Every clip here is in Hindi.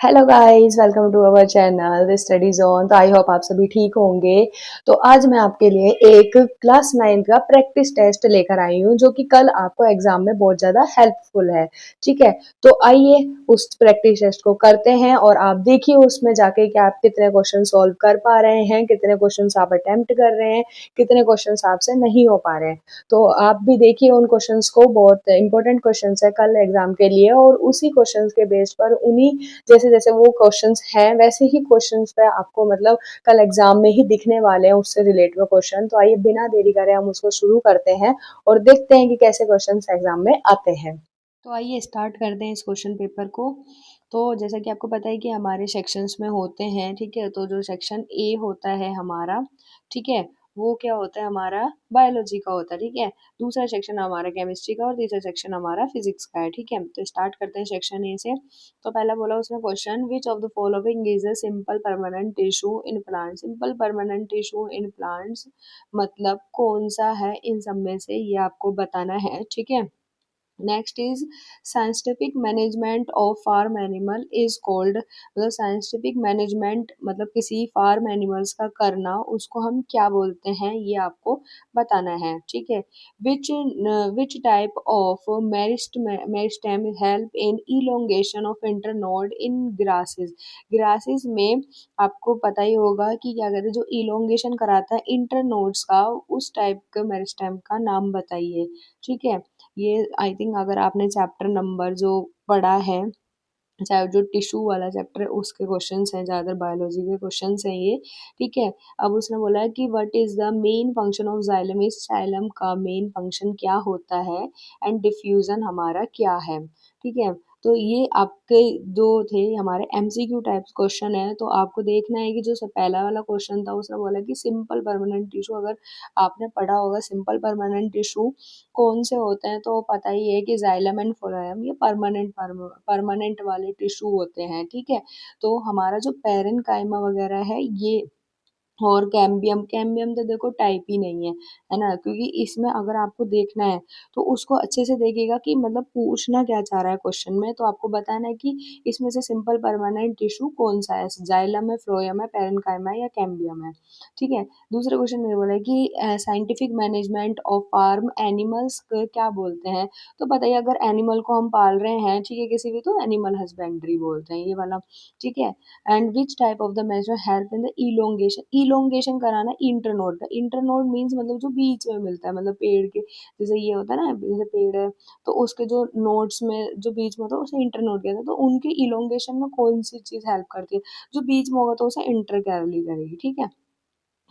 Hello guys, welcome to our channel the study zone. तो आई होप आप सभी ठीक होंगे। तो आज मैं आपके लिए एक क्लास 9 का प्रैक्टिस टेस्ट लेकर आई हूँ जो कि कल आपको एग्जाम में बहुत ज़्यादा हेल्पफुल है। ठीक है, तो आइए उस प्रैक्टिस टेस्ट को करते हैं और आप देखिए उसमें जाके कि आप कितने क्वेश्चन सॉल्व कर पा रहे हैं, कितने क्वेश्चन आप अटेम्प्ट कर रहे हैं, कितने क्वेश्चन आपसे नहीं हो पा रहे हैं। तो आप भी देखिए उन क्वेश्चंस को, बहुत इंपॉर्टेंट क्वेश्चंस है कल एग्जाम के लिए, और उसी क्वेश्चंस के बेस पर उन्हीं जैसे जैसे वो क्वेश्चंस हैं वैसे ही क्वेश्चंस पे आपको मतलब कल एग्जाम में ही दिखने वाले हैं उससे रिलेटेड क्वेश्चन। तो आइए बिना देरी करे हम उसको शुरू करते हैं और देखते हैं कि कैसे क्वेश्चंस एग्जाम में आते हैं। तो आइए स्टार्ट करते हैं इस क्वेश्चन पेपर को। तो जैसा कि आपको पता है कि हमारे सेक्शंस में होते हैं, ठीक है। तो जो सेक्शन ए होता है हमारा, ठीक है, वो क्या होता है हमारा बायोलॉजी का होता है, ठीक है। दूसरा सेक्शन हमारा केमिस्ट्री का और तीसरा सेक्शन हमारा फिजिक्स का है, ठीक है। तो स्टार्ट करते हैं सेक्शन ए से। तो पहला बोला उसने question, which of the following is a simple permanent tissue in plant. Simple permanent tissue in plants मतलब कौन सा है इन सब में से, ये आपको बताना है, ठीक है। Next is scientific management of farm animal is called. मतलब साइंटिफिक मैनेजमेंट मतलब किसी फार्म एनिमल्स का करना, उसको हम क्या बोलते हैं, ये आपको बताना है, ठीक है। Which which type of meristem help in elongation of internode in grasses. Grasses में आपको पता ही होगा कि क्या कहते हैं, जो इलोंगेशन कराता है इंटरनोड्स का, उस टाइप के मेरिस्टेम का नाम बताइए, ठीक है। ये आई थिंक अगर आपने चैप्टर नंबर जो पढ़ा है, चाहे जो टिश्यू वाला चैप्टर है उसके क्वेश्चंस हैं, ज़्यादातर बायोलॉजी के क्वेश्चंस हैं ये, ठीक है। अब उसने बोला है कि what is the main function of xylem. इस जाइलम का मेन फंक्शन क्या होता है एंड डिफ्यूजन हमारा क्या है, ठीक है। तो ये आपके जो थे हमारे एमसीक्यू टाइप क्वेश्चन है। तो आपको देखना है कि जो पहला वाला क्वेश्चन था उसने बोला कि सिंपल परमानेंट टिश्यू, अगर आपने पढ़ा होगा सिंपल परमानेंट टिश्यू कौन से होते हैं तो पता ही है कि जाइलम एंड फ्लोएम ये परमानेंट वाले टिश्यू होते हैं, ठीक है। तो हमारा जो पेरेन्काइमा वगैरह है ये, और कैम्बियम, कैम्बियम तो देखो टाइप ही नहीं है ना, क्योंकि इसमें अगर आपको देखना है तो उसको अच्छे से देखिएगा कि मतलब पूछना क्या चाह रहा है क्वेश्चन में। तो आपको बताना है कि इसमें से सिंपल परमानेंट टिश्यू कौन सा है, जाइलम है, फ्लोएम है, पेरेन्काइमा है या कैम्बियम है, ठीक है। दूसरे क्वेश्चन में बोला है कि scientific management of farm animals क्या बोलते हैं। तो बताइए अगर एनिमल को हम पाल रहे हैं, ठीक है, किसी भी, तो एनिमल हस्बेंड्री बोलते हैं ये वाला, ठीक है। And which type of the major help in the elongation. Elongation कराना इंटरनोड का। इंटरनोड मीन्स मतलब जो बीच में मिलता है, मतलब पेड़ के जैसे ये होता है ना, जैसे पेड़ है तो उसके जो नोड्स में जो बीच में होता है उसे इंटरनोड कहते हैं। तो उनके इलोंगेशन में कौन सी चीज हेल्प करती है, जो बीच में होगा तो उसे इंटरकैरली करेगी, ठीक है।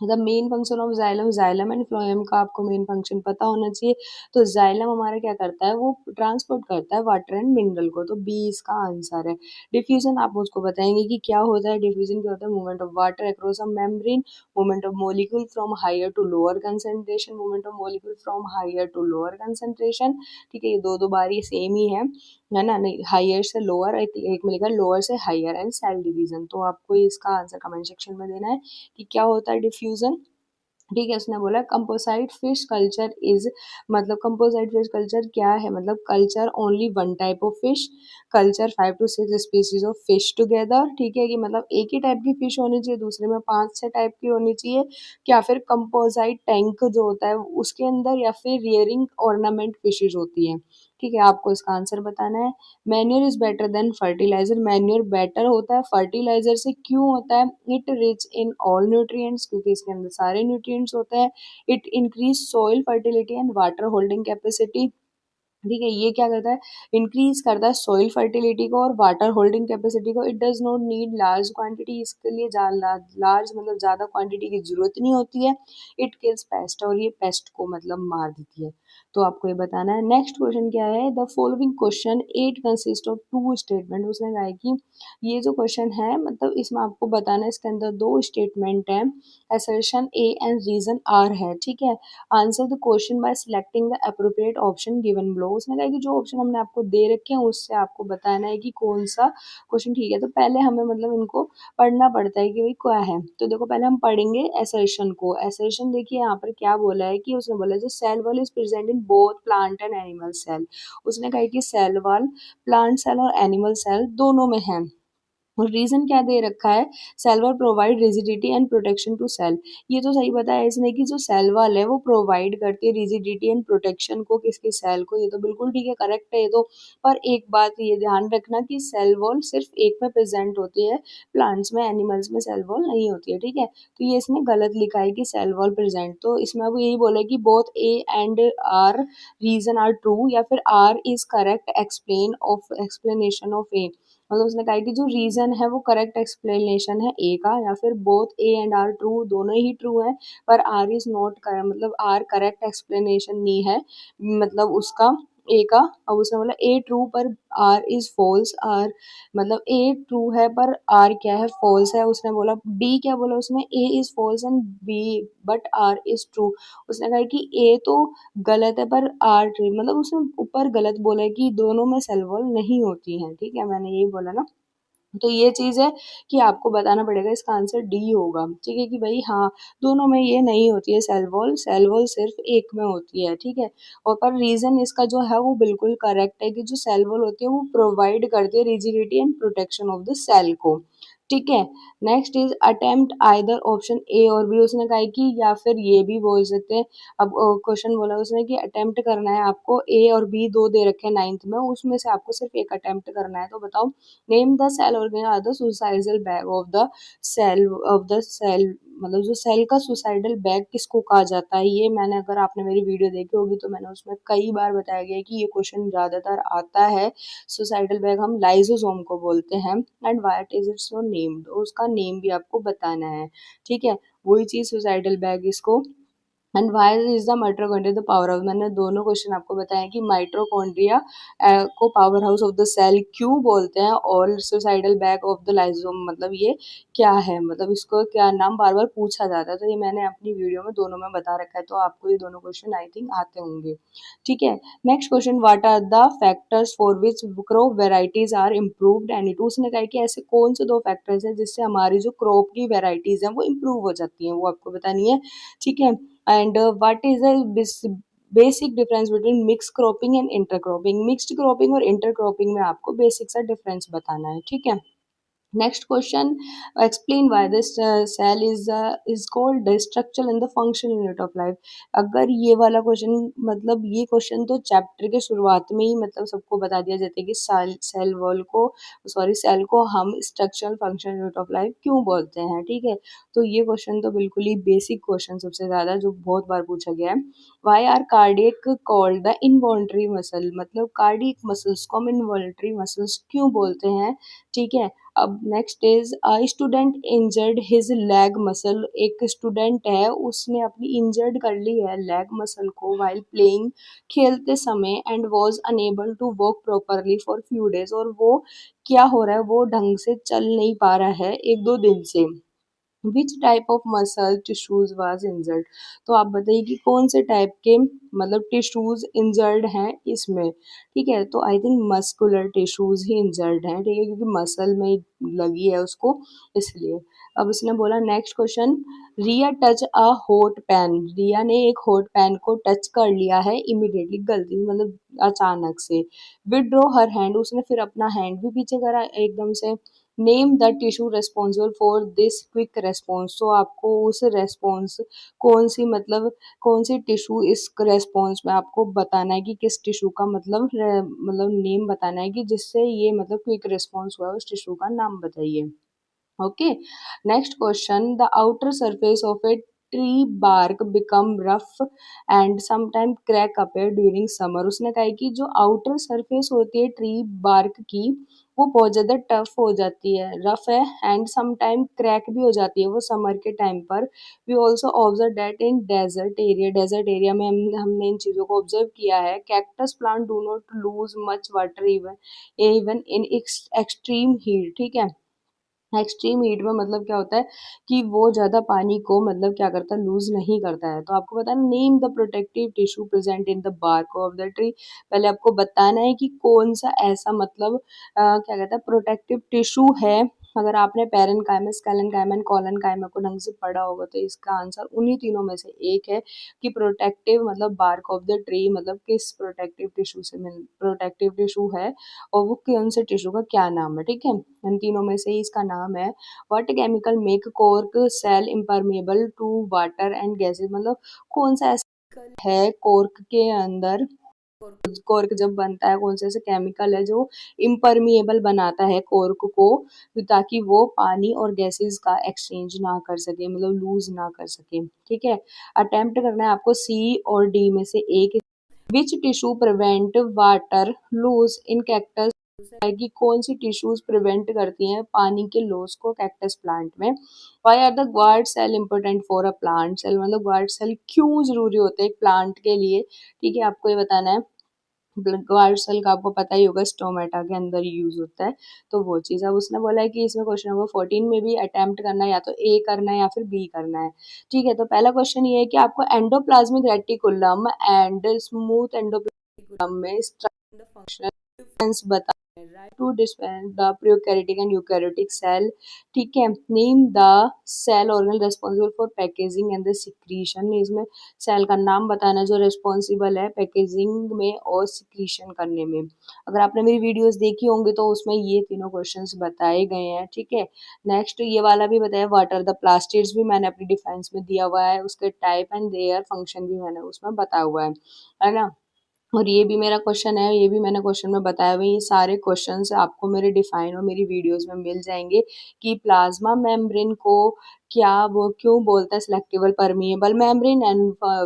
The main function of xylem, xylem and phloem का आपको मेन फंक्शन पता होना चाहिए। तो जाइलम हमारा क्या करता है, वो ट्रांसपोर्ट करता है वाटर एंड मिनरल को, तो बी इसका आंसर है। डिफ्यूजन आप उसको बताएंगे कि क्या होता है। डिफ्यूजन क्या होता है, movement of water across a membrane, movement of molecule from higher to lower concentration, movement of molecule from higher to lower concentration, ठीक है। ये दो दो बार ये सेम ही है ना, नहीं हायर से लोअर, एक में लिखा लोअर से हायर एंड सेल डिवीजन। तो आपको इसका आंसर कमेंट सेक्शन में देना है कि क्या होता है डिफ्यूजन, ठीक है। उसने बोला कंपोसाइट फिश कल्चर इज, मतलब कंपोसाइट फिश कल्चर क्या है, मतलब culture only one type of fish, culture 5 to 6 species of fish together, ठीक है। कि मतलब एक ही टाइप की फिश होनी चाहिए, दूसरे में 5 6 टाइप की होनी चाहिए, क्या फिर कंपोसाइट टैंक जो होता है उसके अंदर, या फिर रियरिंग ऑर्नामेंट फिशेज होती है, ठीक है। आपको इसका आंसर बताना है। Manure is better than fertiliser. Manure better होता है फर्टिलाइजर से, क्यों होता है, it rich in all nutrients, क्योंकि इसके अंदर सारे न्यूट्रिएंट्स होते हैं। It increase soil fertility and water holding capacity, ठीक है। ये क्या करता है, इंक्रीज करता है सॉइल फर्टिलिटी को और वाटर होल्डिंग कैपेसिटी को। It does not need large quantity, इसके लिए लार्ज मतलब ज़्यादा क्वांटिटी की जरूरत नहीं होती है। इट किल्स पेस्ट, और ये पेस्ट को मतलब मार देती है। तो आपको ये बताना है। नेक्स्ट क्वेश्चन क्या है, the following question 8 consist of 2 statement. उसने कहा है कि ये जो क्वेश्चन है मतलब इसमें आपको बताना है, इसके अंदर 2 स्टेटमेंट है, assertion A and reason R है, ठीक है। Answer the question by selecting the appropriate option given below. उसने कहा कि जो ऑप्शन हमने आपको दे रखे हैं उससे आपको बताना है कि कौन सा क्वेश्चन ठीक है। तो पहले हमें मतलब इनको पढ़ना पड़ता है कि भाई क्या है। तो देखो पहले हम पढ़ेंगे एसर्शन को। एसर्शन देखिए यहाँ पर क्या बोला है कि उसने बोला जो cell wall is present in both plant and animal cell. उसने कहा कि सेल वॉल प्लांट सेल और एनिमल सेल दोनों में है, और रीजन क्या दे रखा है, cell wall provide rigidity and protection to cell. ये तो सही बताया इसने कि जो सेल वॉल है वो प्रोवाइड करती है रिजिडिटी एंड प्रोटेक्शन को किसकी, सेल को। ये तो बिल्कुल ठीक है, करेक्ट है ये तो। पर एक बात ये ध्यान रखना कि सेल वॉल सिर्फ एक में प्रेजेंट होती है, प्लांट्स में, एनिमल्स में सेल वॉल नहीं होती है, ठीक है। तो ये इसने गलत लिखा है कि सेल वॉल प्रेजेंट, तो इसमें अब यही बोला कि both A and R reason are true, या फिर R is correct explain of explanation of A. मतलब उसने कहा कि जो रीजन है वो करेक्ट एक्सप्लेनेशन है ए का, या फिर both A and R true, दोनों ही ट्रू है, पर आर इज नॉट कर, मतलब आर करेक्ट एक्सप्लेनेशन नहीं है, मतलब उसका, ए का। अब उसने बोला ए ट्रू पर आर इज फॉल्स, आर मतलब ए ट्रू है पर आर क्या है, फॉल्स है। उसने बोला डी, क्या बोला उसने, A is false and B but R is true. उसने कहा कि ए तो गलत है पर आर ट्रू, मतलब उसने ऊपर गलत बोला है कि दोनों में सेल वॉल नहीं होती है, ठीक है, मैंने यही बोला ना। तो ये चीज़ है कि आपको बताना पड़ेगा, इसका आंसर डी होगा, ठीक है, कि भाई हाँ, दोनों में ये नहीं होती है सेल वॉल सिर्फ एक में होती है, ठीक है। और पर रीजन इसका जो है वो बिल्कुल करेक्ट है कि जो सेल वॉल होती है वो प्रोवाइड करती है rigidity and protection of the cell को, ठीक है। Next is attempt either option A और बी। उसने कहा है कि या फिर ये भी बोल सकते हैं। अब क्वेश्चन बोला उसने कि अटेम्प्ट करना है आपको, ए और बी दो दे रखे हैं नाइन्थ में, उसमें से आपको सिर्फ एक अटेम्प्ट करना है। तो बताओ, name the cell organelle the suicidal bag of the cell, मतलब जो सेल का सुसाइडल बैग किसको कहा जाता है। ये मैंने, अगर आपने मेरी वीडियो देखी होगी तो मैंने उसमें कई बार बताया गया है कि ये क्वेश्चन ज़्यादातर आता है। सुसाइडल बैग हम लाइजोसोम को बोलते हैं। And what is its so named, उसका नेम भी आपको बताना है, ठीक है। वही चीज़ सुसाइडल बैग इसको। And why is the mitochondria the power house, मैंने दोनों क्वेश्चन आपको बताया कि माइटोकॉन्ड्रिया को power house of the cell क्यों बोलते हैं, और suicidal bag of the lysosome मतलब ये क्या है, मतलब इसको क्या नाम बार बार पूछा जाता है। तो ये मैंने अपनी वीडियो में दोनों में बता रखा है, तो आपको ये दोनों क्वेश्चन आई थिंक आते होंगे, ठीक है। Next question, what are the factors for which crop varieties are improved and it, उसने कहा कि ऐसे कौन से दो फैक्टर्स हैं जिससे हमारी जो क्रॉप की वेराइटीज हैं वो इम्प्रूव हो जाती हैं, वो आपको बतानी है, ठीक है। And what is the basic difference between mix cropping and intercropping, mixed cropping और इंटरक्रॉपिंग में आपको बेसिक सा डिफरेंस बताना है, ठीक है। Next question, explain why this cell is called the structure and the function unit of life. अगर ये वाला क्वेश्चन, मतलब ये क्वेश्चन तो चैप्टर के शुरुआत में ही मतलब सबको बता दिया जाता है कि सेल वॉल को, सॉरी, सेल को हम structural function unit of life क्यों बोलते हैं, ठीक है। तो ये क्वेश्चन तो बिल्कुल ही बेसिक क्वेश्चन सबसे ज़्यादा जो बहुत बार पूछा गया है। Why are cardiac called the involuntary muscle, मतलब कार्डियक मसल्स को हम इनवॉल्ट्री मसल्स क्यों बोलते हैं, ठीक है। अब next is student injured his leg muscle, एक स्टूडेंट है उसने अपनी इंजर्ड कर ली है लेग मसल को वाइल प्लेइंग, खेलते समय, and was unable to walk properly for few days, और वो क्या हो रहा है, वो ढंग से चल नहीं पा रहा है एक दो दिन से। विच type of muscle tissues was injured, तो आप बताइए कि कौन से टाइप के मतलब टिश्यूज इंजर्ड हैं इसमें, ठीक है। तो I think muscular tissues he injured हैं, ठीक है, क्योंकि मसल में लगी है उसको, इसलिए। अब उसने बोला next question, Riya touch a hot pan, Riya ने एक हॉट पैन को टच कर लिया है इमिडिएटली, गलती मतलब अचानक से। विड्रॉ हर हैंड, उसने फिर अपना हैंड भी पीछे करा एकदम से। Name the tissue responsible for this quick response, तो आपको उस रेस्पॉन्स कौन सी, मतलब कौन सी टिश्यू इस रेस्पॉन्स में आपको बताना है कि किस टिश्यू का मतलब नेम बताना है कि जिससे ये मतलब क्विक रेस्पॉन्स हुआ है, उस टिश्यू का नाम बताइए, okay. Next question, the outer surface of a tree bark become rough and sometime crack appear during summer, उसने कहा है कि जो आउटर सरफेस होती है ट्री बार्क की वो बहुत ज़्यादा टफ हो जाती है, रफ है, एंड समटाइम क्रैक भी हो जाती है वो समर के टाइम पर। We also observe that in desert area में हमने इन चीज़ों को ऑब्जर्व किया है। Cactus plant do not lose much water even even in extreme heat, ठीक है। एक्सट्रीम हीट में मतलब क्या होता है कि वो ज़्यादा पानी को मतलब क्या करता है, लूज नहीं करता है। तो आपको बताना, name the protective tissue present in the bark of the tree, पहले आपको बताना है कि कौन सा ऐसा मतलब क्या कहता है प्रोटेक्टिव टिश्यू है अगर आपने पैरेनकाइमा, स्केलेनकाइमा एंड कोलेनकाइमा को ढंग से पढ़ा होगा तो इसका आंसर उन्हीं तीनों में से एक है कि प्रोटेक्टिव मतलब बार्क ऑफ द ट्री मतलब किस प्रोटेक्टिव टिश्यू से मिल प्रोटेक्टिव टिश्यू है और वो कौन से टिश्यू का क्या नाम है, ठीक है। इन तीनों में से ही इसका नाम है। What chemical make cork cell impermeable to water and gases, मतलब कौन सा ऐसा है कॉर्क के अंदर, कॉर्क जब बनता है कौन सा ऐसा केमिकल है जो इम्परमिएबल बनाता है कॉर्क को, ताकि वो पानी और गैसेस का एक्सचेंज ना कर सके, मतलब लूज ना कर सके, ठीक है। अटेम्प्ट करना है आपको सी और डी में से एक। विच tissue prevent water lose in cactus, है कि कौन सी टिश्यूज प्रिवेंट करती हैं पानी के लॉस को कैक्टस प्लांट में। Why are the guard cell important for a plant cell, मतलब ग्वार्ड सेल क्यों जरूरी होते हैं एक प्लांट के लिए, ठीक है, आपको ये बताना है। ग्वार्ड सेल का आपको पता ही होगा स्टोमेटा के अंदर यूज होता है, तो वो चीज़। अब उसने बोला है कि इसमें क्वेश्चन नंबर 14 में भी अटेम्प्ट करना है, या तो ए करना है या फिर बी करना है, ठीक है। तो पहला क्वेश्चन ये है कि आपको endoplasmic reticulum and smooth endoplasmic में फंक्शनल डिफरेंस बता, write to different the prokaryotic and eukaryotic cell, ठीक है। Name the cell organ responsible for packaging and the secretion, इसमें सेल का नाम बताना जो रिस्पॉन्सिबल है पैकेजिंग में और सिक्रीशन करने में। अगर आपने मेरी वीडियोस देखी होंगी तो उसमें ये तीनों क्वेश्चंस बताए गए हैं, ठीक है। नेक्स्ट ये वाला भी बताया, व्हाट आर द प्लास्टिड्स भी मैंने अपनी डिफेंस में दिया हुआ है, उसके टाइप एंड देयर फंक्शन भी मैंने उसमें बताया हुआ है ना। और ये भी मेरा क्वेश्चन है, ये भी मैंने क्वेश्चन में बताया हुआ है। ये सारे क्वेश्चंस आपको मेरे डिफाइन और मेरी वीडियोस में मिल जाएंगे कि प्लाज्मा मेम्ब्रेन को क्या वो क्यों बोलता है सिलेक्टिबल परमिएबल मेम्ब्रेन एंड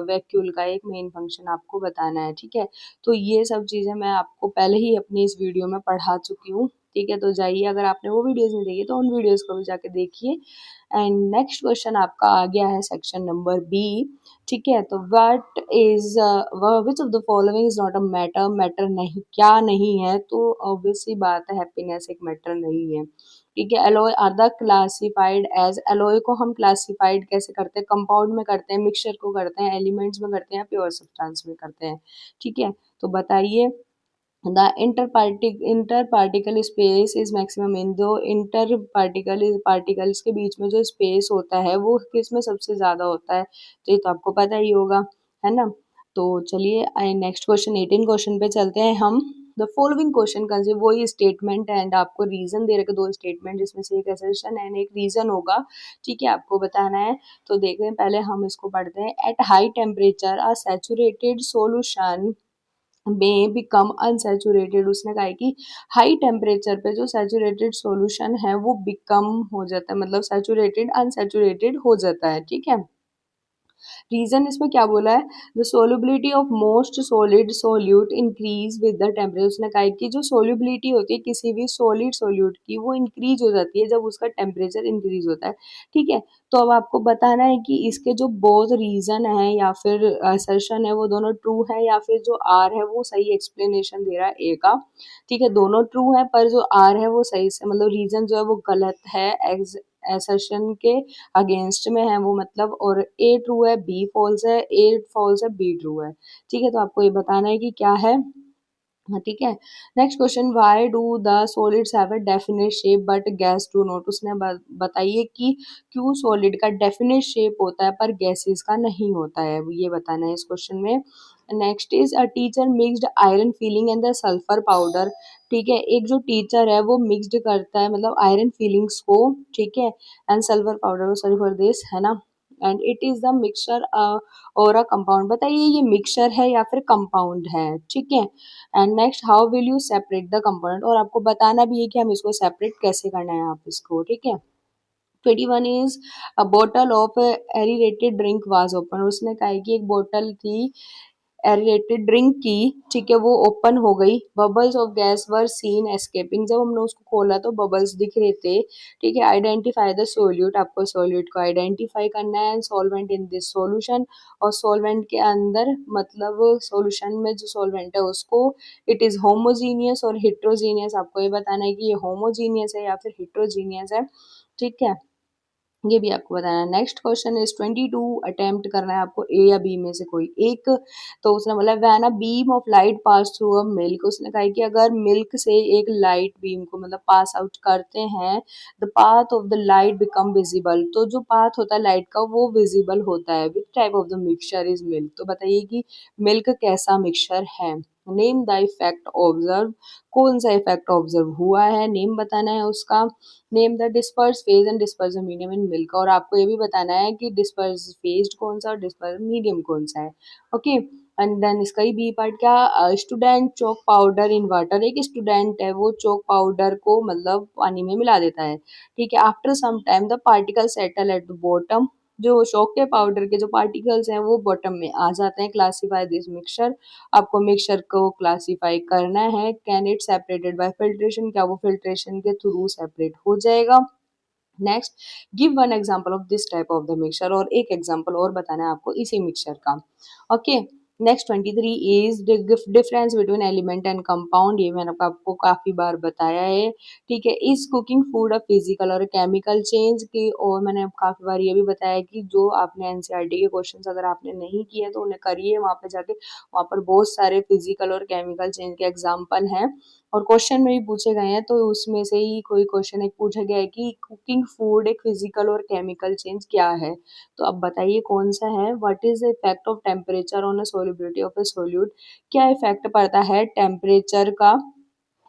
वैक्यूल का एक मेन फंक्शन आपको बताना है, ठीक है। तो ये सब चीज़ें मैं आपको पहले ही अपनी इस वीडियो में पढ़ा चुकी हूँ, ठीक है। तो जाइए, अगर आपने वो वीडियोस नहीं देखी तो उन वीडियोस को भी जाके देखिए। एंड नेक्स्ट क्वेश्चन आपका आ गया है सेक्शन नंबर बी, ठीक है। तो what is which of the following is not a matter, matter नहीं क्या नहीं है, तो ऑब्वियस सी बात है हैप्पीनेस एक मैटर नहीं है, ठीक है। Alloy are the classified as, alloy को हम क्लासिफाइड कैसे करते हैं, कंपाउंड में करते हैं, मिक्सचर को करते हैं, एलिमेंट्स में करते हैं, प्योर सब्सटेंस में करते हैं, ठीक है। तो बताइए, the inter particle space is maximum in, जो इंटर पार्टिकल्स के बीच में जो स्पेस होता है वो किस में सबसे ज्यादा होता है, तो ये तो आपको पता ही होगा, है ना। तो चलिए नेक्स्ट क्वेश्चन 18 क्वेश्चन पे चलते हैं हम। द फॉलोइंग क्वेश्चन कंसिस्ट, वही स्टेटमेंट एंड आपको रीजन दे रखे, दो स्टेटमेंट जिसमें से एक असर्शन एंड एक रीजन होगा, ठीक है, आपको बताना है। तो देखते हैं, पहले हम इसको पढ़ते हैं। At high temperature a saturated solution में बिकम अनसैचुरेटेड, उसने कहा है कि हाई टेम्परेचर पे जो सैचुरेटेड सॉल्यूशन है वो बिकम हो जाता है, मतलब सैचुरेटेड अनसैचुरेटेड हो जाता है, ठीक है। रीजन इसमें क्या बोला है, the solubility of most solid solute increase with the temperature, उसने कहा है कि जो सोल्युबिलिटी होती है किसी भी सॉलिड सोल्यूट की वो इंक्रीज हो जाती है जब उसका टेम्परेचर इंक्रीज होता है, ठीक है। तो अब आपको बताना है कि इसके जो बोथ रीजन है या फिर असर्शन है वो दोनों ट्रू है, या फिर जो आर है वो सही एक्सप्लेनेशन दे रहा है ए का, ठीक है। दोनों ट्रू है पर जो आर है वो सही से मतलब रीजन जो है वो गलत है असर्शन के अगेंस्ट में है वो, मतलब, और ए ट्रू है बी फॉल्स है, ए फॉल्स है बी ट्रू है, ठीक है। तो आपको ये बताना है कि क्या है, हाँ, ठीक है। Next question, why do the solids have a definite shape but gas do not, उसने बताइए कि क्यों सॉलिड का डेफिनेट शेप होता है पर गैसेस का नहीं होता है, ये बताना है इस क्वेश्चन में। Next is a teacher mixed iron filling and the sulphur powder, ठीक है। एक जो टीचर है वो मिक्सड करता है मतलब आयरन फिलिंग्स को, ठीक है, and sulphur powder, sorry for this, है ना। And it is the mixture और अ कंपाउंड, बताइए ये मिक्सचर है या फिर कंपाउंड है, ठीक है। And next, how will you separate the component, और आपको बताना भी है कि हम इसको सेपरेट कैसे करना है आप इसको, ठीक है। 21 is a bottle of aerated drink was open, उसने कहा है कि एक बोतल थी एरिएटेड ड्रिंक की, ठीक है, वो ओपन हो गई। Bubbles of gas were seen escaping, जब हमने उसको खोला तो बबल्स दिख रहे थे, ठीक है। आइडेंटिफाई द सोल्यूट, आपको सोल्यूट को आइडेंटिफाई करना है, सॉल्वेंट इन दिस सॉल्यूशन, और सॉल्वेंट के अंदर मतलब सॉल्यूशन में जो सॉल्वेंट है उसको, इट इज होमोजीनियस और हिट्रोजीनियस, आपको ये बताना है कि ये होमोजीनियस है या फिर हिट्रोजीनियस है, ठीक है। ये भी आपको बताना है। नेक्स्ट क्वेश्चन इज 22, अटेम्प्ट करना है आपको ए या बी में से कोई एक। तो उसने बोला when a beam of light pass through a milk, उसने कहा कि अगर मिल्क से एक लाइट बीम को मतलब पास आउट करते हैं, the path of the light become visible, तो जो पाथ होता है लाइट का वो विजिबल होता है। विच type of the mixture is milk, तो बताइए कि मिल्क कैसा मिक्सचर है। नेम द इफेक्ट ऑब्जर्व, कौन सा इफेक्ट ऑब्जर्व हुआ है, नेम बताना है उसका। Name the disperse phase and disperse medium in milk, और आपको ये भी बताना है कि डिस्पर्स फेज्ड कौन सा और डिस्पर्स मीडियम कौन सा है। ओके, एंड देन इसका ही बी पार्ट क्या, student chalk powder in water, एक स्टूडेंट है वो चोक पाउडर को मतलब पानी में मिला देता है, ठीक है। After some time the particle settle at the bottom, जो चोक के पाउडर के जो पार्टिकल्स हैं वो बॉटम में आ जाते हैं। क्लासीफाई दिस मिक्सचर, आपको मिक्सचर को क्लासीफाई करना है। Can it separated by filtration, क्या वो फिल्ट्रेशन के थ्रू सेपरेट हो जाएगा। Next, give one example of this type of the mixture, और एक एग्जांपल और बताना है आपको इसी मिक्सचर का। Okay, next 23 is difference between element and compound, ये मैंने आपको काफी बार बताया है, ठीक है। Is cooking food a physical और केमिकल चेंज की, और मैंने काफी बार ये भी बताया कि जो आपने एनसीईआरटी के क्वेश्चंस अगर आपने नहीं किए तो उन्हें करिए, वहां पे जाके वहां पर बहुत सारे फिजिकल और केमिकल चेंज के एग्जाम्पल हैं और क्वेश्चन में भी पूछे गए हैं। तो उसमें से ही कोई क्वेश्चन एक पूछा गया है कि कुकिंग फूड एक फिजिकल और केमिकल चेंज क्या है, तो अब बताइए कौन सा है। What is the effect of temperature on a solubility of a solute, क्या इफेक्ट पड़ता है टेम्परेचर का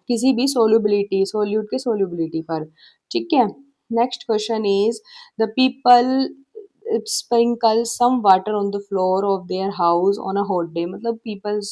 किसी भी सोल्युबिलिटी सोल्यूट के सोल्युबिलिटी पर, ठीक है। Next question is the people sprinkle some water on the floor of their house on a hot day, मतलब पीपल्स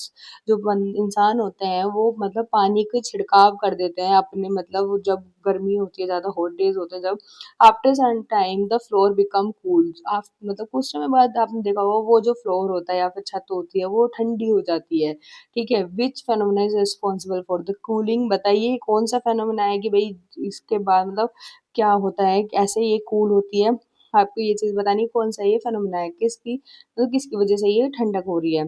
जो इंसान होते हैं वो मतलब पानी के छिड़काव कर देते हैं अपने, मतलब जब गर्मी होती है ज्यादा, हॉट डेज होते हैं जब, after some time the floor become cool, मतलब कुछ समय बाद आपने देखा होगा वो जो फ्लोर होता है या फिर छत होती है वो ठंडी हो जाती है, ठीक है। Which phenomena is responsible for the cooling, बताइए कौन सा फेनोमेना है कि भाई इसके बाद मतलब क्या होता है ऐसे ये कूल होती है। आपको ये चीज बतानी है कौन सा ये फेनोमेना है, किसकी मतलब किसकी वजह से ये ठंडक हो रही है।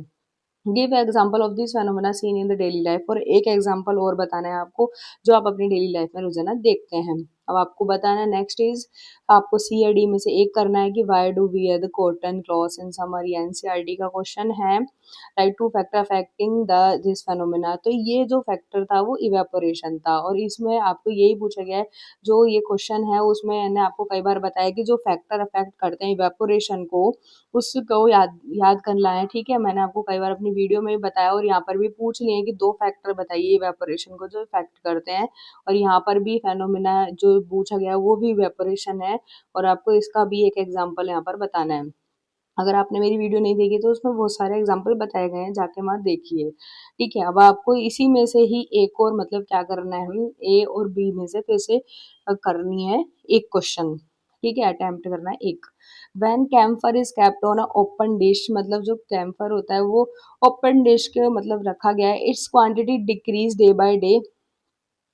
Give example of this phenomena seen in the daily life, और एक एग्जाम्पल और बताना है आपको जो आप अपनी डेली लाइफ में रोजाना देखते हैं। अब आपको बताना है नेक्स्ट इज, आपको सी या डी में से एक करना है कि why do wear the cotton clothes in summer, ये एनसीईआरटी का क्वेश्चन है। Right two factor affecting the this phenomena, तो ये जो फैक्टर था वो इवेपोरेशन था, और इसमें आपको यही पूछा गया है जो ये क्वेश्चन है उसमें मैंने आपको कई बार बताया कि जो फैक्टर अफेक्ट करते हैं इवेपोरेशन को उसको याद याद करना है, ठीक है। मैंने आपको कई बार अपनी वीडियो में भी बताया और यहाँ पर भी पूछ लिए कि दो फैक्टर बताइए इवेपोरेशन को जो इफेक्ट करते हैं, और यहाँ पर भी फेनोमेना जो पूछा गया है वो भी इवेपोरेशन है, और आपको इसका भी एक एग्जाम्पल यहाँ पर बताना है। अगर आपने मेरी वीडियो नहीं देखी तो उसमें बहुत सारे एग्जाम्पल बताए गए हैं, जाके मत देखिए, ठीक है। अब आपको इसी में से ही एक और मतलब क्या करना है, हमें ए और बी में से फिर से करनी है एक क्वेश्चन, ठीक है, अटेम्प्ट करना है एक। When camphor is kept on a open dish, मतलब जो कैम्फर होता है वो ओपन डिश के मतलब रखा गया है, it's quantity decrease day by day,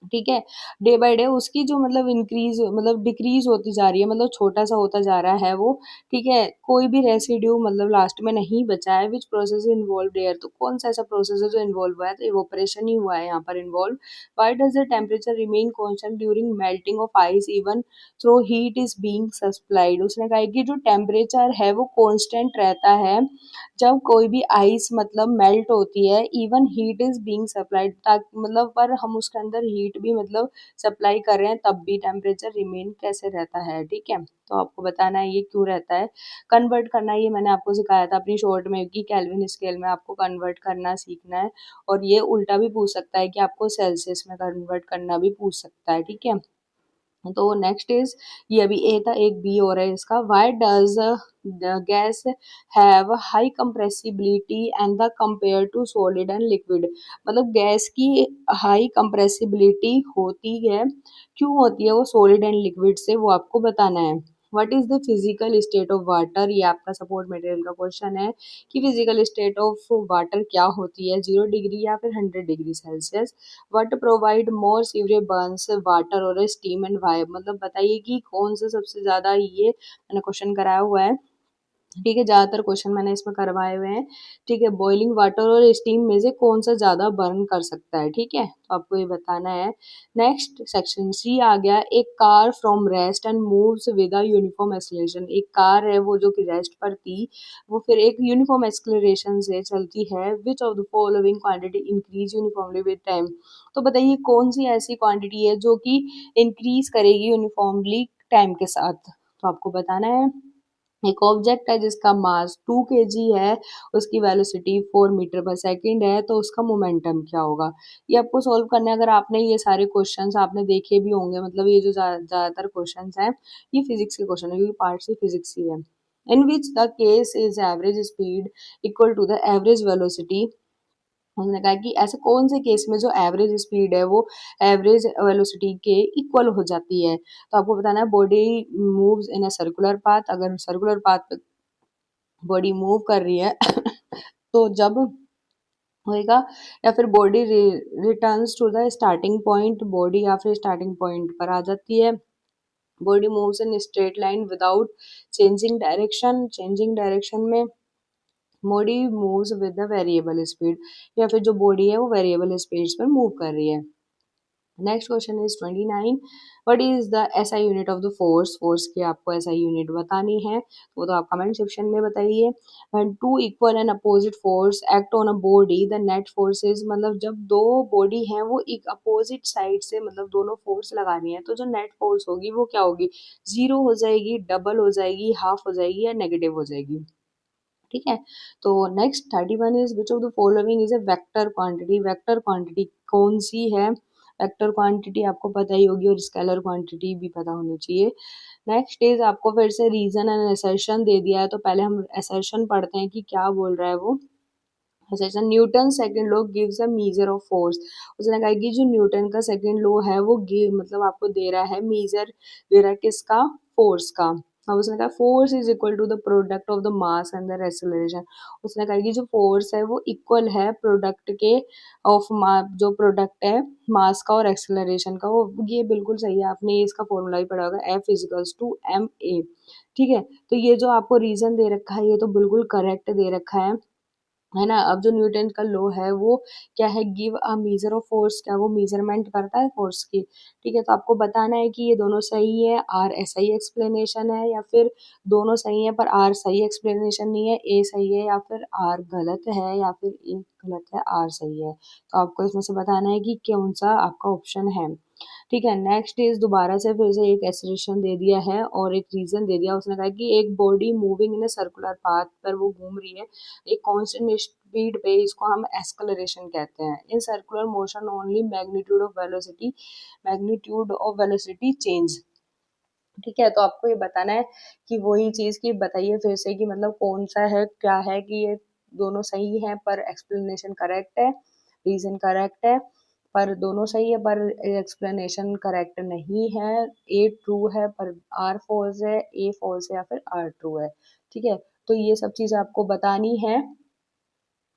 ठीक है। डे बाय डे उसकी जो मतलब इंक्रीज मतलब डिक्रीज होती जा रही है, मतलब छोटा सा होता जा रहा है वो, ठीक है। कोई भी रेसिड्यू मतलब लास्ट में नहीं बचा है। विच प्रोसेस इन्वॉल्व एयर, तो कौन सा ऐसा प्रोसेस है जो इन्वॉल्व हुआ है, तो इवोपरेशन ही हुआ है यहाँ पर involve. Why does the temperature remain constant during melting of ice even though heat is being supplied, उसने कहा है कि जो टेम्परेचर है वो कॉन्स्टेंट रहता है जब कोई भी आइस मतलब मेल्ट होती है, even heat is being supplied, ताकि मतलब पर हम उसके अंदर हीट भी मतलब सप्लाई कर रहे हैं तब भी टेम्परेचर रिमेन कैसे रहता है, ठीक है। तो आपको बताना है ये क्यों रहता है। कन्वर्ट करना ये मैंने आपको सिखाया था अपनी शॉर्ट में कि केल्विन स्केल में आपको कन्वर्ट करना सीखना है, और ये उल्टा भी पूछ सकता है कि आपको सेल्सियस में कन्वर्ट करना भी पूछ सकता है, ठीक है। तो नेक्स्ट इज, ये अभी ए था, एक बी हो रहा है इसका। Why does the gas have high compressibility and the compare to solid and liquid, मतलब गैस की हाई कंप्रेसिबिलिटी होती है, क्यों होती है वो सॉलिड एंड लिक्विड से, वो आपको बताना है। What is the physical state of water, ये आपका सपोर्ट मटेरियल का क्वेश्चन है कि फिजिकल स्टेट ऑफ वाटर क्या होती है, 0 डिग्री या फिर 100 degree Celsius. What provide more sewerage Burns water और स्टीम एंड वाई, मतलब बताइए कि कौन सा सबसे ज्यादा, ये मैंने क्वेश्चन कराया हुआ है ठीक है, ज़्यादातर क्वेश्चन मैंने इसमें करवाए हुए हैं। ठीक है, बॉइलिंग वाटर और स्टीम में से कौन सा ज़्यादा बर्न कर सकता है, ठीक है, तो आपको ये बताना है। नेक्स्ट सेक्शन सी आ गया, एक car from rest and moves with a uniform acceleration. एक कार है वो जो कि रेस्ट पर थी, वो फिर एक यूनिफॉर्म एक्सेलरेशन से चलती है। विच of the following quantity increase uniformly with time. तो बताइए कौन सी ऐसी क्वांटिटी है जो कि इंक्रीज करेगी यूनिफॉर्मली टाइम के साथ, तो आपको बताना है। एक ऑब्जेक्ट है जिसका मास 2 केजी है, उसकी वेलोसिटी 4 मीटर पर सेकंड है, तो उसका मोमेंटम क्या होगा। ये आपको सॉल्व करना है। अगर आपने ये सारे क्वेश्चंस आपने देखे भी होंगे, मतलब ये जो ज़्यादातर क्वेश्चंस हैं ये फिजिक्स के क्वेश्चन है, क्योंकि पार्ट से फिजिक्स ही है। In which the case is average speed equal to the average velocity. उसने कहा कि ऐसे कौन से केस में जो एवरेज स्पीड है वो एवरेज वेलोसिटी के इक्वल हो जाती है, तो आपको बताना है। Body moves in a circular path, अगर सर्कुलर पाथ पे बॉडी मूव कर रही है तो जब होएगा, या फिर body returns to the starting point, body या फिर स्टार्टिंग पॉइंट पर आ जाती है। Body moves in straight line without changing direction में body moves with the variable speed, या फिर जो बॉडी है वो वेरिएबल स्पीड पर मूव कर रही है। Next question is 29, what is the SI unit of the force. Force की आपको एसआई यूनिट बतानी है, वो तो आप कमेंट सेक्शन में बताइए। When two equal and opposite force act on a body the net force is, मतलब जब दो बॉडी हैं वो एक अपोजिट साइड से मतलब दोनों फोर्स लगा रही हैं, तो जो नेट फोर्स होगी वो क्या होगी, जीरो हो जाएगी, डबल हो जाएगी, हाफ हो जाएगी, या नेगेटिव हो जाएगी। ठीक है, तो next 31 is which of the following is a vector quantity. Vector quantity कौन सी है। वेक्टर क्वांटिटी आपको पता ही होगी, और स्केलर क्वांटिटी भी पता होनी चाहिए। नेक्स्ट इज आपको फिर से रीजन एंड असर्शन दे दिया है, तो पहले हम असर्शन पढ़ते हैं कि क्या बोल रहा है वो। Assertion, Newton second law gives a measure of force. उसने कहा कि जो न्यूटन का सेकंड लॉ है वो गिव मतलब आपको दे रहा है मीजर, दे रहा है किसका, फोर्स का। अब उसने कहा force is equal to the product of the mass and the acceleration. उसने कहा कि जो फोर्स है वो इक्वल है प्रोडक्ट के ऑफ जो प्रोडक्ट है मास का और एक्सेलरेशन का। वो ये बिल्कुल सही है, आपने ये इसका फॉर्मूला ही पढ़ा होगा, F equals to M A. ठीक है, तो ये जो आपको रीजन दे रखा है ये तो बिल्कुल करेक्ट दे रखा है ना। अब जो न्यूटन का लॉ है वो क्या है, give a measure of force, क्या वो मेजरमेंट करता है फोर्स की। ठीक है, तो आपको बताना है कि ये दोनों सही है, आर सही एक्सप्लेनेशन है, या फिर दोनों सही है पर आर सही एक्सप्लेनेशन नहीं है, ए सही है या फिर आर गलत है, या फिर ए गलत है आर सही है। तो आपको इसमें से बताना है कि कौन सा आपका ऑप्शन है। ठीक है, नेक्स्ट इज दोबारा से फिर से एक एसरेशन दे दिया है और एक रीजन दे दिया। उसने कहा कि एक body moving in a circular path पर वो घूम रही है एक कांस्टेंट स्पीड पे, इसको हम एक्सेलरेशन कहते हैं। In circular motion only magnitude of velocity change. ठीक है, तो आपको ये बताना है कि वही चीज की बताइए फिर से कि मतलब कौन सा है, क्या है कि ये दोनों सही है पर एक्सप्लेनेशन करेक्ट है, रीजन करेक्ट है पर दोनों सही है पर एक्सप्लेनेशन करेक्ट नहीं है, ए ट्रू है पर आर फॉल्स है, ए फॉल्स है या फिर आर ट्रू है। ठीक है, तो ये सब चीज आपको बतानी है।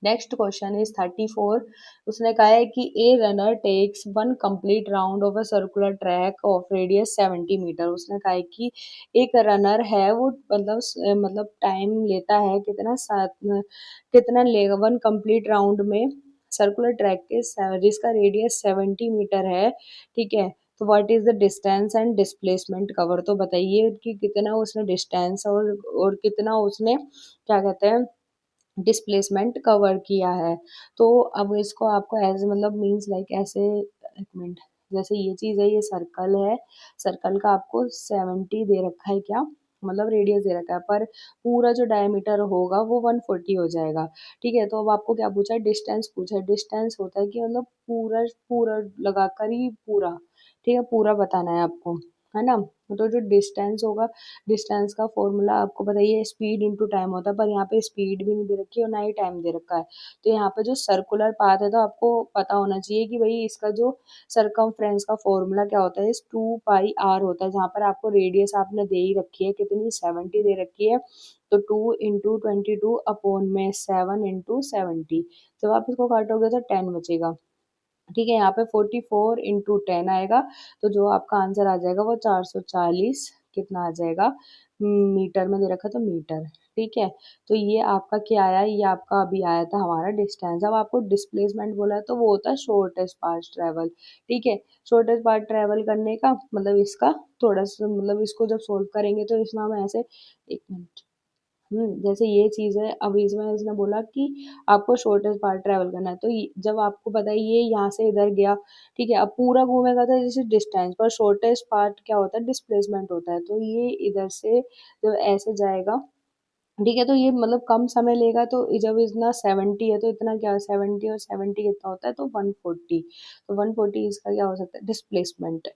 नेक्स्ट क्वेश्चन इज 34, उसने कहा है कि a runner takes one complete round of a circular track of radius 70 metre. उसने कहा है कि एक रनर है वो मतलब टाइम लेता है कितना, सात कितना लेगा वन कंप्लीट राउंड में सर्कुलर ट्रैक के जिसका रेडियस 70 मीटर है। ठीक है, तो what is the distance and displacement cover. तो बताइए कि कितना उसने डिस्टेंस और कितना उसने क्या कहते हैं डिस्प्लेसमेंट कवर किया है। तो अब इसको आपको एज मतलब मीन्स लाइक ऐसे, एक मिनट, जैसे ये चीज़ है, ये सर्कल है, सर्कल का आपको 70 दे रखा है, क्या मतलब रेडियस दे रखा है, पर पूरा जो डायमीटर होगा वो 140 हो जाएगा। ठीक है, तो अब आपको क्या पूछा है, डिस्टेंस पूछा है। डिस्टेंस होता है कि मतलब पूरा पूरा लगाकर ही पूरा, ठीक है, पूरा बताना है आपको, है ना। तो जो डिस्टेंस होगा, डिस्टेंस का फॉर्मूला आपको बताइए, स्पीड इनटू टाइम होता है, पर यहाँ पे स्पीड भी नहीं दे रखी है और ना ही टाइम दे रखा है। तो यहाँ पे जो सर्कुलर पाथ है तो आपको पता होना चाहिए कि भाई इसका जो सरकमफ्रेंस का फॉर्मूला क्या होता है, इस 2 पाई आर होता है, जहाँ पर आपको रेडियस आपने दे ही रखी है कितनी, 70 दे रखी है। तो 2 × 22 अपॉन में 7 × 70, जब आप इसको काटोगे तो 10 बचेगा। ठीक है, यहाँ पे 44 × 10 आएगा, तो जो आपका आंसर आ जाएगा वो 440 कितना आ जाएगा, मीटर में दे रखा तो मीटर। ठीक है। तो ये आपका क्या आया, ये आपका अभी आया था हमारा डिस्टेंस। अब आपको डिस्प्लेसमेंट बोला है तो वो होता है शॉर्टेस्ट पाथ ट्रेवल, ठीक है। शॉर्टेस्ट पाथ ट्रेवल करने का मतलब इसका थोड़ा सा मतलब इसको जब सोल्व करेंगे तो इसमें हम ऐसे, एक मिनट, जैसे ये चीज़ है, अब इसमें इसने बोला कि आपको शॉर्टेस्ट पाथ ट्रेवल करना है, तो जब आपको पता है ये यहाँ से इधर गया, ठीक है, अब पूरा घूमेगा तो जैसे डिस्टेंस, पर शॉर्टेस्ट पाथ क्या होता है, डिस्प्लेसमेंट होता है। तो ये इधर से जब ऐसे जाएगा, ठीक है, तो ये मतलब कम समय लेगा। तो जब इतना 70 है तो इतना क्या, 70 और 70 कितना होता है, तो 140। तो 140 इसका क्या हो सकता है, डिस्प्लेसमेंट।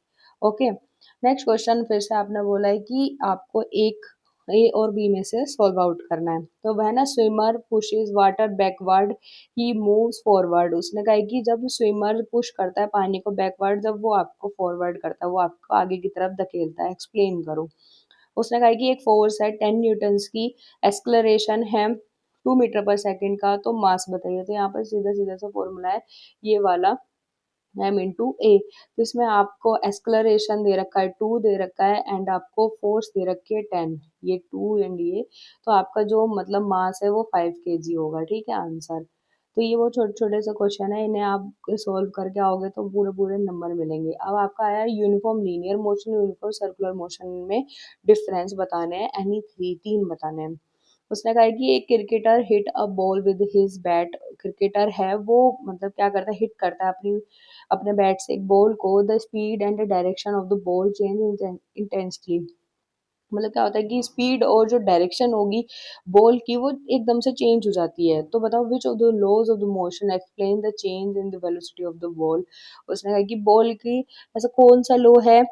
ओके। नेक्स्ट क्वेश्चन फिर से आपने बोला है कि आपको एक ए और बी में से सॉल्व आउट करना है। तो वह ना swimmer pushes water backward, he moves forward. उसने कहा है कि जब स्विमर पुश करता है पानी को बैकवर्ड, जब वो आपको फॉरवर्ड करता है, वो आपको आगे की तरफ धकेलता है, एक्सप्लेन करो। उसने कहा कि एक फोर्स है 10 न्यूटन्स की, एक्सलरेशन है 2 मीटर पर सेकंड का, तो मास बताइए। तो यहाँ पर सीधा सीधा सा फॉर्मूला है ये वाला, एम इंटू ए। तो इसमें आपको एक्सलरेशन दे रखा है 2 दे रखा है, एंड आपको फोर्स दे रखी है 10, ये 2 एंड ये, तो आपका जो मतलब मास है वो 5 kg होगा, ठीक है आंसर। तो ये वो छोटे छोटे से क्वेश्चन है, इन्हें आप सोल्व करके आओगे तो पूरे पूरे नंबर मिलेंगे। अब आपका आया uniform linear motion, uniform circular motion में डिफरेंस बताने हैं, एनी थ्री, तीन बताने हैं। उसने कहा है कि एक cricketer hit a ball with his bat. Cricketer है वो मतलब क्या करता है, हिट करता है अपनी अपने बैट से एक बॉल को, the speed and the direction of the ball change intensely. मतलब क्या होता है कि स्पीड और जो डायरेक्शन होगी बॉल की वो एकदम से चेंज हो जाती है। तो बताओ which of the laws of the motion explain the change in the velocity of the ball. उसने कहा कि बॉल की ऐसा कौन सा लॉ है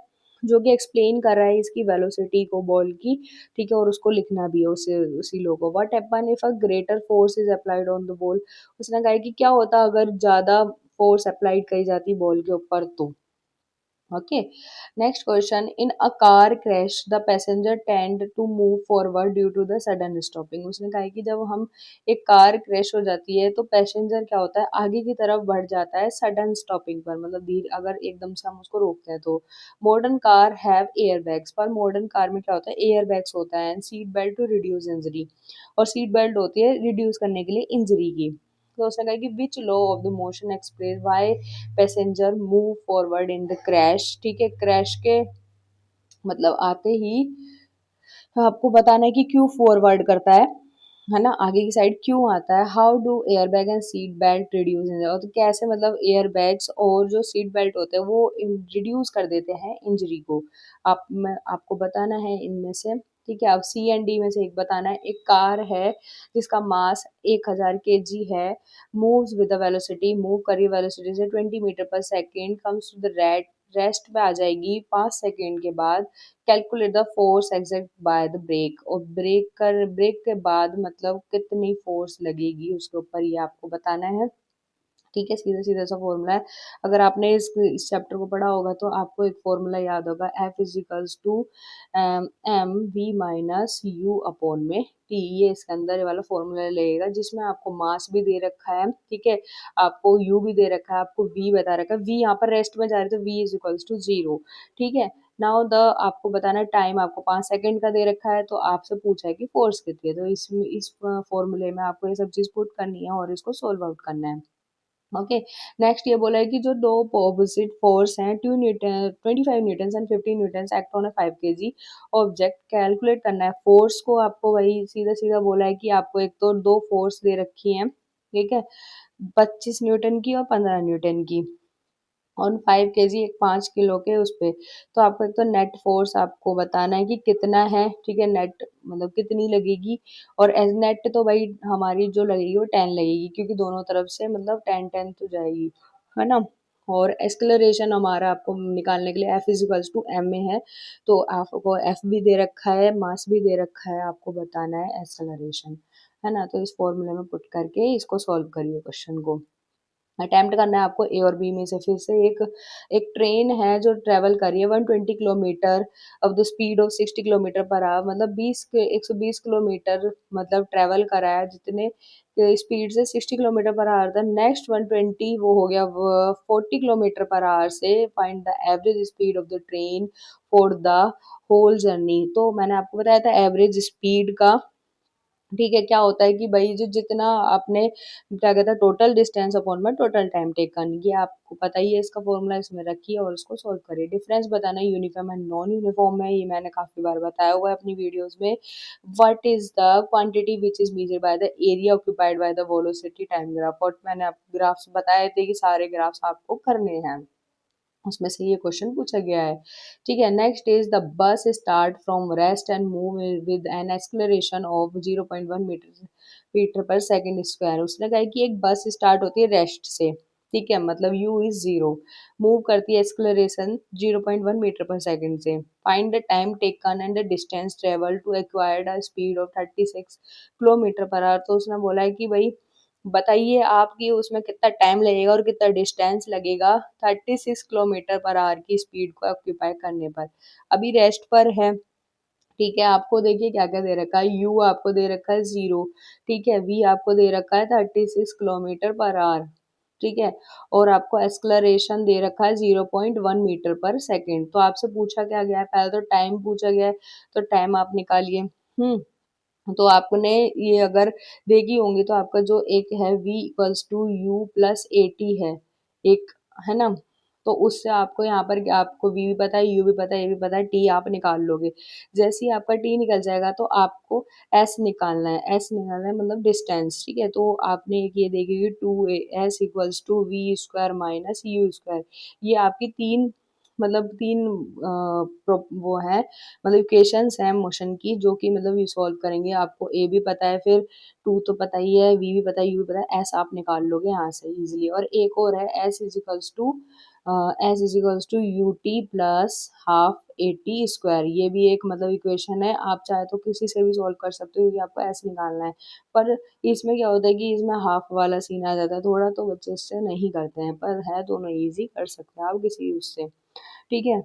जो कि एक्सप्लेन कर रहा है इसकी वेलोसिटी को बॉल की, ठीक है, और उसको लिखना भी है उसी लॉ को। What happen if a greater force is applied on the ball. उसने कहा कि क्या होता अगर ज्यादा फोर्स अप्लाइड करी जाती बॉल के ऊपर तो। Okay. Next question, in a car crash the passenger tend to move forward due to the sudden stopping. उसने कहा है कि जब हम एक कार क्रैश हो जाती है तो पैसेंजर क्या होता है, आगे की तरफ बढ़ जाता है सडन स्टॉपिंग पर, मतलब धीरे अगर एकदम से हम उसको रोकते हैं तो। Modern car have air bags, पर मॉडर्न कार में क्या होता है, एयर बैग्स होता है, and seat belt to reduce injury, और सीट बेल्ट होती है रिड्यूस करने के लिए इंजरी की। तो उसने कहा कि which law of the motion explain why passenger move forward in the crash, ठीक है, क्रैश के मतलब आते ही आपको बताना है कि क्यों फॉरवर्ड करता है ना, आगे की साइड क्यों आता है। How do air bag and seat belt reduce injury, तो कैसे मतलब एयर बैग्स और जो सीट बेल्ट होते हैं वो रिड्यूस कर देते हैं इंजरी को। आपको बताना है इनमें से, ठीक है। अब सी एंड डी में से एक बताना है। एक कार है जिसका मास 1000 kg है, moves with the velocity, move करी वेलोसिटी से 20 metre per second, comes to the red rest पे आ जाएगी 5 सेकेंड के बाद। Calculate the force exert by the brake, और ब्रेक के बाद मतलब कितनी फोर्स लगेगी उसके ऊपर, ये आपको बताना है, ठीक है। सीधा सीधा सा फॉर्मूला है। अगर आपने इस चैप्टर को पढ़ा होगा तो आपको एक फॉर्मूला याद होगा, F equals to M V minus U upon में टी। ये इसके अंदर ये वाला फॉर्मूला लगेगा जिसमें आपको मास भी दे रखा है, ठीक है, आपको यू भी दे रखा है, आपको वी बता रखा है, वी यहाँ पर रेस्ट में जा रहे तो वी इज इक्वल्स टू 0, ठीक है। नाउ द आपको बताना है टाइम, आपको 5 सेकंड का दे रखा है, तो आपसे पूछा है कि फोर्स कितनी है। तो इसमें इस फॉर्मूले में आपको ये सब चीज पुट करनी है और इसको सोल्व आउट करना है। ओके। नेक्स्ट ये बोला है कि जो दो ऑपोजिट फोर्स हैं 2 Newton 25 Newton and 15 Newton act on a 5 kg object, calculate करना है फोर्स को। आपको वही सीधा सीधा बोला है कि आपको एक तो दो फोर्स दे रखी हैं, ठीक है, 25 न्यूटन की और 15 न्यूटन की, ऑन 5 kg, एक 5 किलो के उस पे। तो आपको एक तो नेट फोर्स आपको बताना है कि कितना है, ठीक है, नेट मतलब कितनी लगेगी। और एज नेट तो भाई हमारी जो लगेगी वो 10 लगेगी, क्योंकि दोनों तरफ से मतलब 10 10 तो जाएगी, है ना। और एक्सलरेशन हमारा आपको निकालने के लिए एफ इजिकल्स टू एम में है, तो आपको एफ भी दे रखा है, मास भी दे रखा है, आपको बताना है एक्सलरेशन, है ना। तो इस फॉर्मूले में पुट करके इसको सॉल्व करिए क्वेश्चन को। अटेम्प्ट करना है आपको ए और बी में से। फिर से एक ट्रेन है जो ट्रेवल कर रही है 120 kilometre of the speed of 60 kilometre per our, मतलब 120 किलोमीटर मतलब ट्रेवल करा है जितने स्पीड से 60 किलोमीटर पर आवर था। नेक्स्ट 120 वो हो गया 40 किलोमीटर पर आवर से। Find the average speed of the train for the whole journey. तो मैंने आपको बताया था एवरेज स्पीड का ठीक है, क्या होता है कि भाई जो जितना आपने क्या कहते हैं टोटल डिस्टेंस अपॉन में टोटल टाइम टेकन, ये आपको पता ही है, इसका फॉर्मूला इसमें रखिए और उसको सॉल्व करिए। डिफरेंस बताना यूनिफॉर्म एंड नॉन यूनिफॉर्म में, ये मैंने काफी बार बताया हुआ है अपनी वीडियोस में। What is the quantity which is measured by the area occupied by the velocity time graph, और मैंने आपको ग्राफ्स बताए थे कि सारे ग्राफ्स आपको करने हैं, उसमें से ये क्वेश्चन पूछा गया है। ठीक है, next is the bus start from rest and move with an acceleration of 0.1 metre metre per second square. उसने कहा है कि एक बस स्टार्ट होती है रेस्ट से, ठीक है, मतलब u इज 0, मूव करती है एक्सलेरेशन 0.1 मीटर पर सेकंड से। Find the time taken and the distance travel to acquired a speed of 36 kilometre per hour. तो उसने बोला है कि भाई बताइए आपकी उसमें कितना टाइम लगेगा और कितना डिस्टेंस लगेगा 36 किलोमीटर पर आवर की स्पीड को ऑक्यूपाई करने पर। अभी रेस्ट पर है, ठीक है, आपको देखिए क्या क्या दे रखा है, यू आपको दे रखा है 0, ठीक है, वी आपको दे रखा है 36 किलोमीटर पर आवर, ठीक है, और आपको एक्सलरेशन दे रखा है 0.1 मीटर पर सेकेंड। तो आपसे पूछा क्या गया है, पहले तो टाइम पूछा गया है, तो टाइम आप निकालिए। तो आपने ये अगर देखी होंगी तो आपका जो एक है v equals to U plus A T है एक, है ना, तो उससे आपको यहाँ पर आपको v भी पता है, u भी पता है, ए भी पता है, t आप निकाल लोगे। जैसे ही आपका t निकल जाएगा तो आपको s निकालना है, s निकालना है मतलब डिस्टेंस, ठीक है। तो आपने एक ये देखिए 2s equals to V square minus U square, ये आपकी तीन मतलब तीन वो है, मतलब इक्वेशंस हैं मोशन की, जो कि मतलब ये सॉल्व करेंगे। आपको ए भी पता है, फिर टू तो पता ही है, वी भी पता है, यू भी पता है, एस आप निकाल लोगे यहाँ से इजीली। और एक और है S is equals to U T plus half A T square, ये भी एक मतलब इक्वेशन है, आप चाहे तो किसी से भी सॉल्व कर सकते हो क्योंकि आपको एस निकालना है। पर इसमें क्या होता है कि इसमें हाफ वाला सीन आ जाता है थोड़ा, तो बच्चे इससे नहीं करते हैं, पर है दोनों ईजी, कर सकते हैं आप किसी उससे, ठीक है।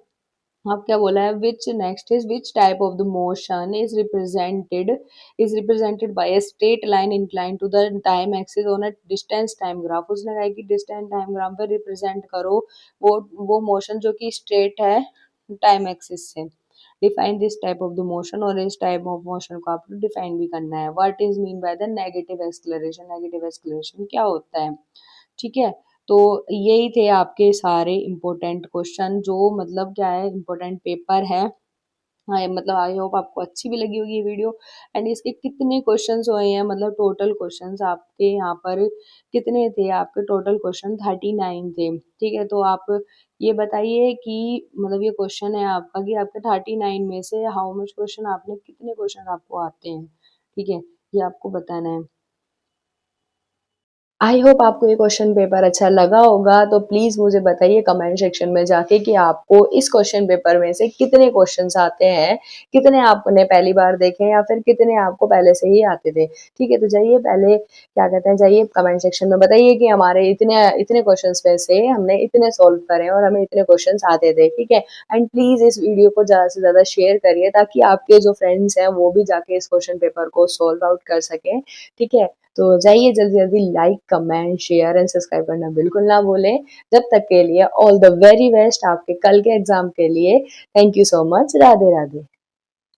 अब क्या बोला है, which next is which type of the motion is represented by a straight line incline to the time axis on a distance time graph. उसने कहा है कि डिस्टेंस टाइम ग्राफ पे रिप्रेजेंट करो वो मोशन जो कि स्ट्रेट है टाइम एक्सिस से। Define this type of the motion, और इस टाइप ऑफ मोशन को आपको डिफाइन भी करना है। What is mean by the negative acceleration, negative acceleration क्या होता है, ठीक है। तो यही थे आपके सारे इम्पोर्टेंट क्वेश्चन, जो मतलब क्या है इम्पोर्टेंट पेपर है। हाँ, मतलब आई होप आपको अच्छी भी लगी होगी ये वीडियो। एंड इसके कितने क्वेश्चंस हुए हैं, मतलब टोटल क्वेश्चंस आपके यहाँ पर कितने थे, आपके टोटल क्वेश्चन 39 थे, ठीक है। तो आप ये बताइए कि मतलब ये क्वेश्चन है आपका कि आपके 39 में से हाउ मच क्वेश्चन आपने, कितने क्वेश्चन आपको आते हैं, ठीक है, ये आपको बताना है। आई होप आपको ये क्वेश्चन पेपर अच्छा लगा होगा, तो प्लीज मुझे बताइए कमेंट सेक्शन में जाके कि आपको इस क्वेश्चन पेपर में से कितने क्वेश्चंस आते हैं, कितने आपने पहली बार देखे या फिर कितने आपको पहले से ही आते थे, ठीक है। तो जाइए पहले क्या कहते हैं, जाइए कमेंट सेक्शन में बताइए कि हमारे इतने इतने क्वेश्चंस में से हमने इतने सॉल्व करे और हमें इतने क्वेश्चंस आते थे, ठीक है। एंड प्लीज इस वीडियो को ज्यादा से ज्यादा शेयर करिए ताकि आपके जो फ्रेंड्स हैं वो भी जाके इस क्वेश्चन पेपर को सॉल्व आउट कर सकें, ठीक है। तो जाइए जल्दी जल्दी like comment share and subscribe करना बिल्कुल ना भूलें। जब तक के लिए ऑल द वेरी बेस्ट आपके कल के एग्जाम के लिए। Thank you so much. Radhe Radhe.